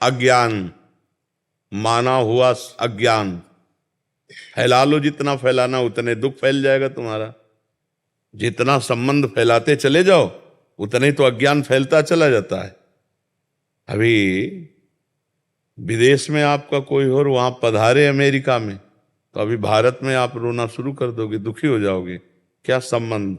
अज्ञान, माना हुआ अज्ञान। फैला लो, जितना फैलाना उतने दुख फैल जाएगा तुम्हारा। जितना संबंध फैलाते चले जाओ उतने तो अज्ञान फैलता चला जाता है। अभी विदेश में आपका कोई और वहां पधारे अमेरिका में, तो अभी भारत में आप रोना शुरू कर दोगे, दुखी हो जाओगे। क्या संबंध,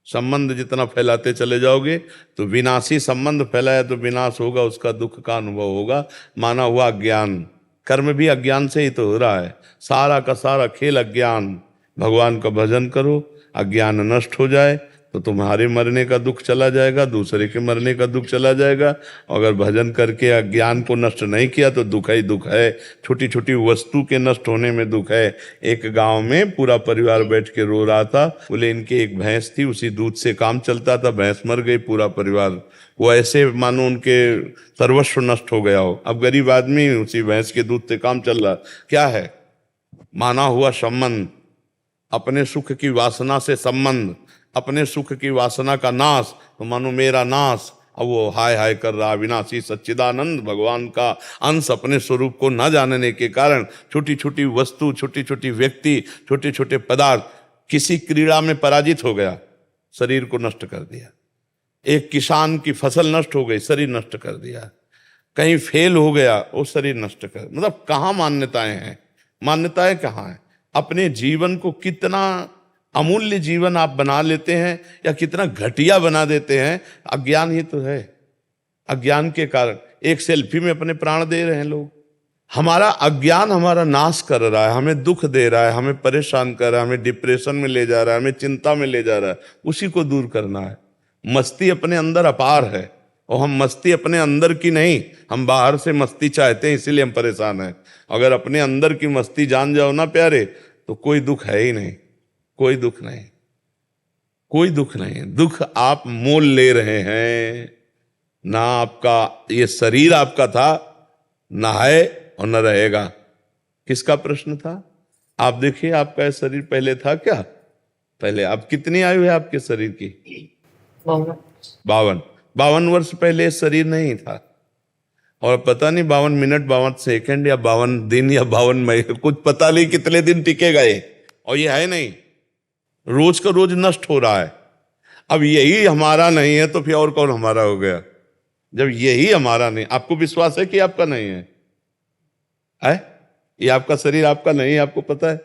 संबंध जितना फैलाते चले जाओगे तो विनाशी संबंध फैलाया तो विनाश होगा, उसका दुख का अनुभव होगा। माना हुआ अज्ञान, कर्म भी अज्ञान से ही तो हो रहा है। सारा का सारा खेल अज्ञान। भगवान का भजन करो, अज्ञान नष्ट हो जाए तो तुम्हारे मरने का दुख चला जाएगा, दूसरे के मरने का दुख चला जाएगा। अगर भजन करके अज्ञान को नष्ट नहीं किया तो दुख ही दुख है। छोटी छोटी वस्तु के नष्ट होने में दुख है। एक गांव में पूरा परिवार बैठ के रो रहा था। बोले इनके एक भैंस थी, उसी दूध से काम चलता था, भैंस मर गई, पूरा परिवार वो ऐसे मानो उनके सर्वस्व नष्ट हो गया हो। अब गरीब आदमी उसी भैंस के दूध से काम चल रहा। क्या है? माना हुआ संबंध, अपने सुख की वासना से संबंध, अपने सुख की वासना का नाश, तो मानो मेरा नाश। अब वो हाय हाय कर रहा। विनाशी सच्चिदानंद भगवान का अंश अपने स्वरूप को न जानने के कारण छोटी छोटी वस्तु, छोटी छोटी व्यक्ति, छोटे छोटे पदार्थ, किसी क्रीड़ा में पराजित हो गया, शरीर को नष्ट कर दिया। एक किसान की फसल नष्ट हो गई, शरीर नष्ट कर दिया। कहीं फेल हो गया, वो शरीर नष्ट कर, मतलब कहाँ मान्यताएं हैं? मान्यताएं कहाँ हैं? अपने जीवन को कितना अमूल्य जीवन आप बना लेते हैं या कितना घटिया बना देते हैं, अज्ञान ही तो है। अज्ञान के कारण एक सेल्फी में अपने प्राण दे रहे हैं लोग। हमारा अज्ञान हमारा नाश कर रहा है, हमें दुख दे रहा है, हमें परेशान कर रहा है, हमें डिप्रेशन में ले जा रहा है, हमें चिंता में ले जा रहा है। उसी को दूर करना है। मस्ती अपने अंदर अपार है, और हम मस्ती अपने अंदर की नहीं, हम बाहर से मस्ती चाहते हैं, इसीलिए हम परेशान हैं। अगर अपने अंदर की मस्ती जान जाओ ना प्यारे, तो कोई दुख है ही नहीं, कोई दुख नहीं, कोई दुख नहीं। दुख आप मोल ले रहे हैं ना। आपका ये शरीर आपका था, ना है और न रहेगा। किसका प्रश्न था? आप देखिए, आपका ये शरीर पहले था क्या? पहले आप कितनी आयु है आपके शरीर की? 52 वर्ष पहले शरीर नहीं था। और पता नहीं 52 मिनट, 52 सेकंड या 52 दिन या 52 महीने, कुछ पता नहीं कितने दिन टिकेगा ये। और ये है नहीं, रोज का रोज नष्ट हो रहा है। अब यही हमारा नहीं है तो फिर और कौन हमारा हो गया? जब यही हमारा नहीं, आपको विश्वास है कि आपका नहीं है? ये आपका शरीर आपका नहीं है, आपको पता है।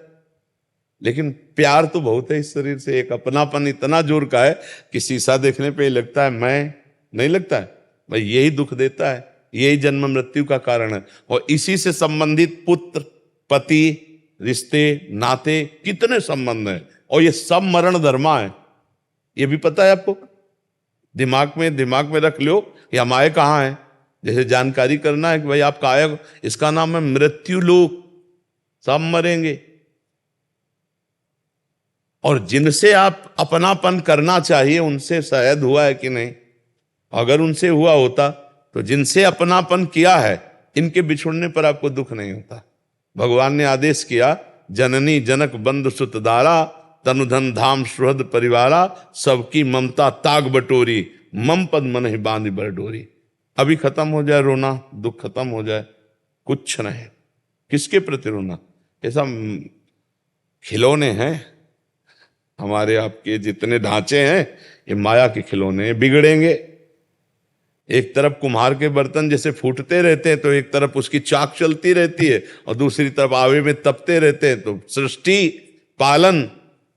लेकिन प्यार तो बहुत है इस शरीर से। एक अपनापन इतना जोर का है कि शीशा देखने पे लगता है मैं, नहीं लगता है भाई। यही दुख देता है, यही जन्म मृत्यु का कारण है। और इसी से संबंधित पुत्र, पति, रिश्ते, नाते, कितने संबंध हैं। और ये सब मरण धर्मा है, ये भी पता है आपको। दिमाग में रख लो कि हम आए कहाँ हैं। जैसे जानकारी करना है कि भाई आपका आया, इसका नाम है मृत्यु लोक। सब मरेंगे। और जिनसे आप अपनापन करना चाहिए उनसे शायद हुआ है कि नहीं? अगर उनसे हुआ होता तो जिनसे अपनापन किया है, इनके बिछुड़ने पर आपको दुख नहीं होता। भगवान ने आदेश किया, जननी जनक बंधु सुत दारा, तनुधन धाम सुहृद परिवारा, सबकी ममता ताग बटोरी, मम पद मन ही बांध बर डोरी। अभी खत्म हो जाए रोना, दुख खत्म हो जाए, कुछ नहीं। किसके प्रति रोना? ऐसा खिलौने हैं हमारे आपके, जितने ढांचे हैं ये माया के खिलौने, बिगड़ेंगे। एक तरफ कुम्हार के बर्तन जैसे फूटते रहते हैं तो एक तरफ उसकी चाक चलती रहती है, और दूसरी तरफ आवे में तपते रहते हैं। तो सृष्टि, पालन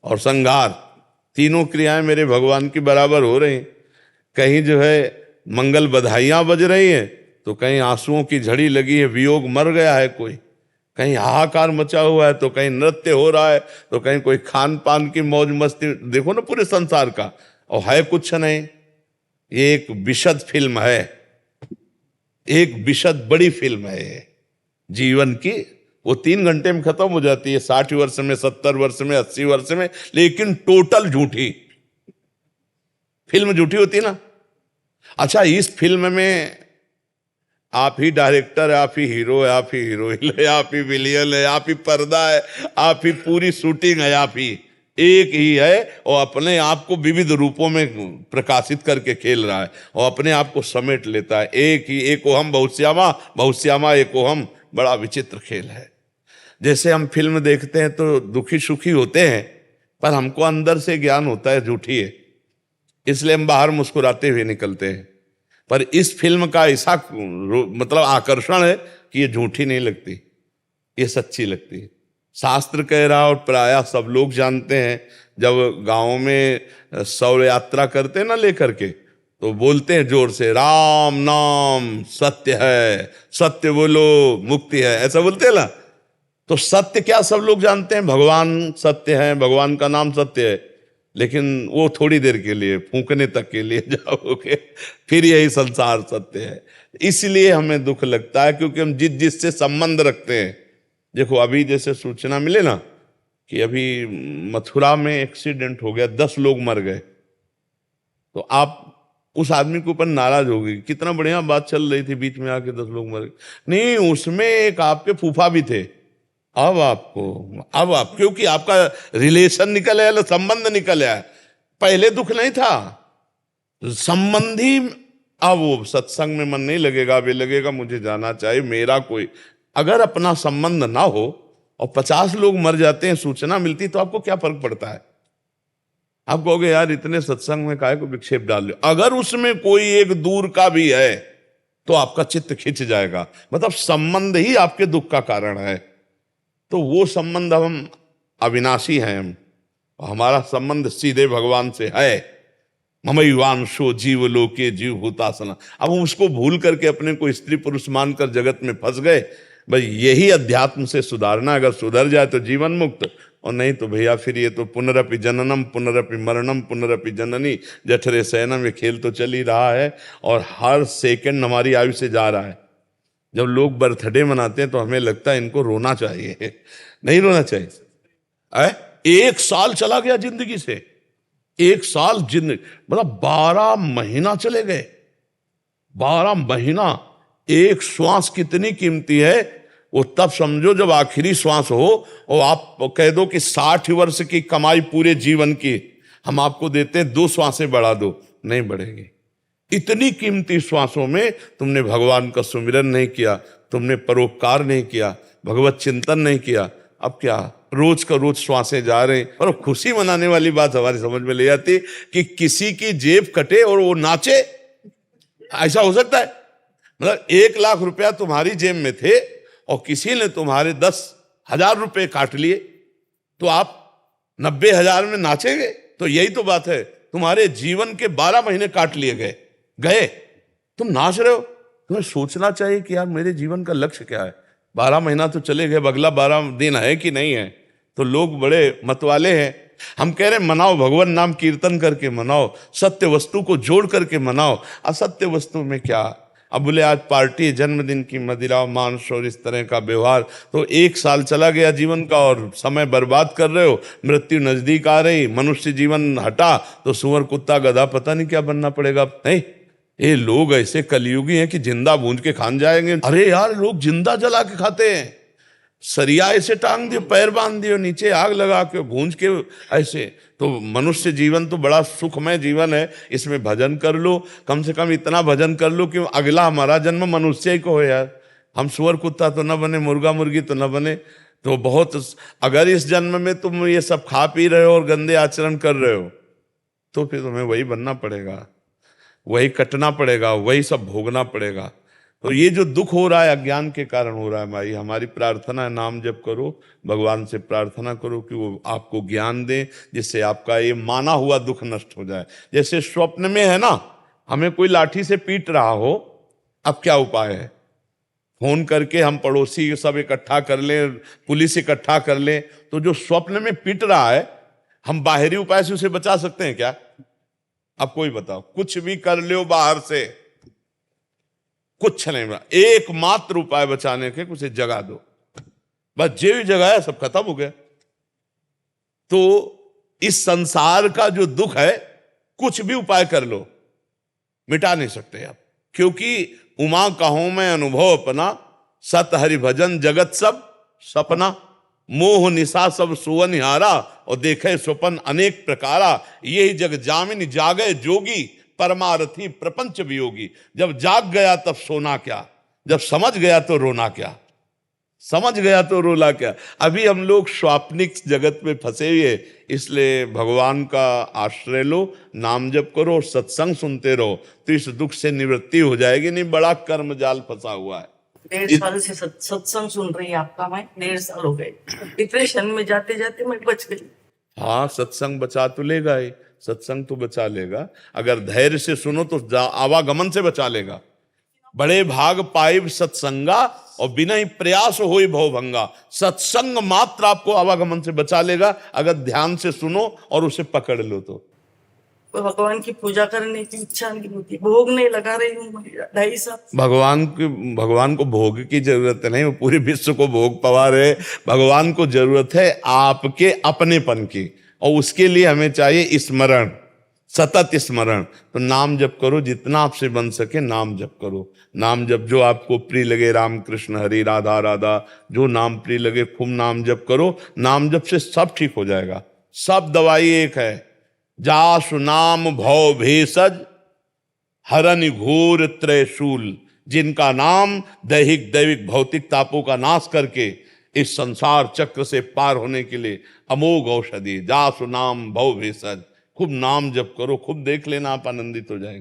और संहार, तीनों क्रियाएं मेरे भगवान की बराबर हो रही। कहीं जो है मंगल बधाइयां बज रही हैं, तो कहीं आंसुओं की झड़ी लगी है, वियोग मर गया है कोई, कहीं हाहाकार मचा हुआ है, तो कहीं नृत्य हो रहा है, तो कहीं कोई खान पान की मौज मस्ती। देखो ना पूरे संसार का, और है कुछ नहीं। ये एक विशद फिल्म है, एक विशद बड़ी फिल्म है जीवन की। वो 3 घंटे में खत्म हो जाती है, 60 वर्ष में, 70 वर्ष में, 80 वर्ष में, लेकिन टोटल झूठी फिल्म। झूठी होती ना। अच्छा, इस फिल्म में आप ही डायरेक्टर है, आप ही हीरो है, आप ही हीरोइन है, आप ही विलियन है, आप ही पर्दा है, आप ही पूरी शूटिंग है, आप ही एक ही है और अपने आप को विविध रूपों में प्रकाशित करके खेल रहा है और अपने आप को समेट लेता है। एक ही एकोहम बहुश्यामा, बहुश्यामा एकोहम। बड़ा विचित्र खेल है। जैसे हम फिल्म देखते हैं तो दुखी सुखी होते हैं, पर हमको अंदर से ज्ञान होता है झूठी है, इसलिए हम बाहर मुस्कुराते हुए निकलते हैं। पर इस फिल्म का ऐसा मतलब आकर्षण है कि ये झूठी नहीं लगती, ये सच्ची लगती है। शास्त्र कह रहा और प्रायः सब लोग जानते हैं, जब गांव में शौर्य यात्रा करते ना लेकर के, तो बोलते हैं जोर से, राम नाम सत्य है, सत्य बोलो मुक्ति है, ऐसा बोलते हैं ना। तो सत्य क्या सब लोग जानते हैं, भगवान सत्य है, भगवान का नाम सत्य है, लेकिन वो थोड़ी देर के लिए, फूंकने तक के लिए जाओगे, फिर यही संसार सत्य है। इसलिए हमें दुख लगता है, क्योंकि हम जिससे संबंध रखते हैं। देखो अभी जैसे सूचना मिले ना कि अभी मथुरा में एक्सीडेंट हो गया, 10 लोग मर गए, तो आप उस आदमी के ऊपर नाराज हो गई, कितना बढ़िया बात चल रही थी, बीच में आके 10 लोग मर गए। नहीं, उसमें एक आपके फूफा भी थे। अब आप क्योंकि आपका रिलेशन निकल आया, संबंध निकल आया, पहले दुख नहीं था संबंधी। अब वो सत्संग में मन नहीं लगेगा, अब ये लगेगा मुझे जाना चाहिए, मेरा कोई। अगर अपना संबंध ना हो और 50 लोग मर जाते हैं, सूचना मिलती, तो आपको क्या फर्क पड़ता है? आप कहोगे यार इतने सत्संग में काहे को विक्षेप डाल लो। अगर उसमें कोई एक दूर का भी है तो आपका चित्त खिंच जाएगा, मतलब संबंध ही आपके दुख का कारण है। तो वो संबंध, हम अविनाशी हैं, हम हमारा संबंध सीधे भगवान से है। ममैवांशो जीव लोके जीव भूतासना। अब हम उसको भूल करके अपने को स्त्री पुरुष मानकर जगत में फंस गए। भाई यही अध्यात्म से सुधारना, अगर सुधर जाए तो जीवन मुक्त, और नहीं तो भैया फिर ये तो पुनरपि जननम पुनरपि मरणम पुनरपि जननी जठरे शयनम, ये खेल तो चल ही रहा है और हर सेकंड हमारी आयु से जा रहा है। जब लोग बर्थडे मनाते हैं तो हमें लगता है इनको रोना चाहिए, नहीं रोना चाहिए। 1 साल चला गया जिंदगी से, 1 साल जिंदगी, मतलब 12 महीना चले गए। 12 महीना, एक श्वास कितनी कीमती है वो तब समझो जब आखिरी श्वास हो और आप कह दो कि 60 वर्ष की कमाई पूरे जीवन की हम आपको देते हैं, 2 श्वासें बढ़ा दो, नहीं बढ़ेगी। इतनी कीमती श्वासों में तुमने भगवान का सुमिरन नहीं किया, तुमने परोपकार नहीं किया, भगवत चिंतन नहीं किया। अब क्या रोज का रोज श्वासें जा रहे हैं। और खुशी मनाने वाली बात हमारी समझ में ले आती कि किसी की जेब कटे और वो नाचे, ऐसा हो सकता है? मतलब 1 लाख रुपया तुम्हारी जेब में थे और किसी ने तुम्हारे 10,000 रुपए काट लिए, तो आप 90,000 में नाचेंगे? तो यही तो बात है, तुम्हारे जीवन के 12 महीने काट लिए गए, तुम नाच रहे हो। तुम्हें सोचना चाहिए कि यार मेरे जीवन का लक्ष्य क्या है। 12 महीना तो चले गए, अगला 12 दिन है कि नहीं है। तो लोग बड़े मतवाले हैं। हम कह रहे मनाओ, भगवान नाम कीर्तन करके मनाओ, सत्य वस्तु को जोड़ करके मनाओ। असत्य वस्तु में क्या? अब बोले आज पार्टी, जन्मदिन की मदिरा मांस और इस तरह का व्यवहार, तो 1 साल चला गया जीवन का और समय बर्बाद कर रहे हो। मृत्यु नजदीक आ रही, मनुष्य जीवन हटा तो सुअर कुत्ता गधा पता नहीं क्या बनना पड़ेगा। नहीं, ये लोग ऐसे कलयुगी हैं कि जिंदा भूंज के खान जाएंगे। अरे यार लोग जिंदा जला के खाते हैं, सरिया ऐसे टांग दियो, पैर बांध दियो, नीचे आग लगा के भूंज के ऐसे। तो मनुष्य जीवन तो बड़ा सुखमय जीवन है, इसमें भजन कर लो, कम से कम इतना भजन कर लो कि अगला हमारा जन्म मनुष्य ही को हो यार। हम सुअर कुत्ता तो न बने, मुर्गा मुर्गी तो न बने। तो बहुत, अगर इस जन्म में तुम ये सब खा पी रहे हो और गंदे आचरण कर रहे हो तो फिर तुम्हें वही बनना पड़ेगा, वही कटना पड़ेगा, वही सब भोगना पड़ेगा। तो ये जो दुख हो रहा है अज्ञान के कारण हो रहा है। भाई हमारी प्रार्थना है, नाम जप करो, भगवान से प्रार्थना करो कि वो आपको ज्ञान दे, जिससे आपका ये माना हुआ दुख नष्ट हो जाए। जैसे स्वप्न में है ना, हमें कोई लाठी से पीट रहा हो, अब क्या उपाय है? फोन करके हम पड़ोसी सब इकट्ठा कर लें, पुलिस इकट्ठा कर लें। तो जो स्वप्न में पीट रहा है, हम बाहरी उपाय से उसे बचा सकते हैं क्या? अब कोई बताओ, कुछ भी कर लो बाहर से, कुछ नहीं बना। एकमात्र उपाय बचाने के, उसे जगा दो, बस जे भी जगाया सब खत्म हो गया। तो इस संसार का जो दुख है, कुछ भी उपाय कर लो मिटा नहीं सकते आप, क्योंकि उमा कहूं मैं अनुभव अपना, सत हरि भजन जगत सब सपना। मोह निशा सब सुवनिहारा, और देखे स्वपन अनेक प्रकारा। यही जग जामिन जागे जोगी, परमारथी प्रपंच वियोगी। जब जाग गया तब सोना क्या, जब समझ गया तो रोना क्या, समझ गया तो रोला क्या। अभी हम लोग स्वाप्निक जगत में फंसे हुए, इसलिए भगवान का आश्रय लो, नाम जप करो, सत्संग सुनते रहो, तो इस दुख से निवृत्ति हो जाएगी। नहीं बड़ा कर्म जाल फंसा हुआ है। 1.5 साल से सत्संग सुन रही है आपका। मैं 1.5 साल हो गए डिप्रेशन में जाते जाते मैं बच गई। हाँ, सत्संग बचा तो लेगा ही, सत्संग तो बचा लेगा। अगर धैर्य से सुनो तो आवागमन से बचा लेगा। बड़े भाग पाइब सत्संगा, और बिना ही प्रयास होई भवभंगा। सत्संग मात्र आपको आवागमन से बचा लेगा, अगर ध्यान से सुनो और उसे पकड़ लो तो। भगवान की पूजा करने की इच्छा नहीं होती, भोग नहीं लगा रही हूँ 2.5 साल। भगवान को भोग की जरूरत नहीं, वो पूरे विश्व को भोग पवा रहे। भगवान को जरूरत है आपके अपनेपन की, और उसके लिए हमें चाहिए स्मरण, सतत स्मरण। तो नाम जप करो, जितना आपसे बन सके नाम जप करो। नाम जप जो आपको प्रिय लगे, राम कृष्ण हरि राधा राधा, जो नाम प्रिय लगे खूब नाम जप करो। नाम जप से सब ठीक हो जाएगा, सब दवाई एक है। जासु नाम भव भेषज, हरन घोर त्रयशूल। जिनका नाम दैहिक दैविक भौतिक तापों का नाश करके इस संसार चक्र से पार होने के लिए अमोघ औषधि। जासु नाम भव भेषज, खूब नाम जप करो, खूब देख लेना आप आनंदित हो जाएंगे।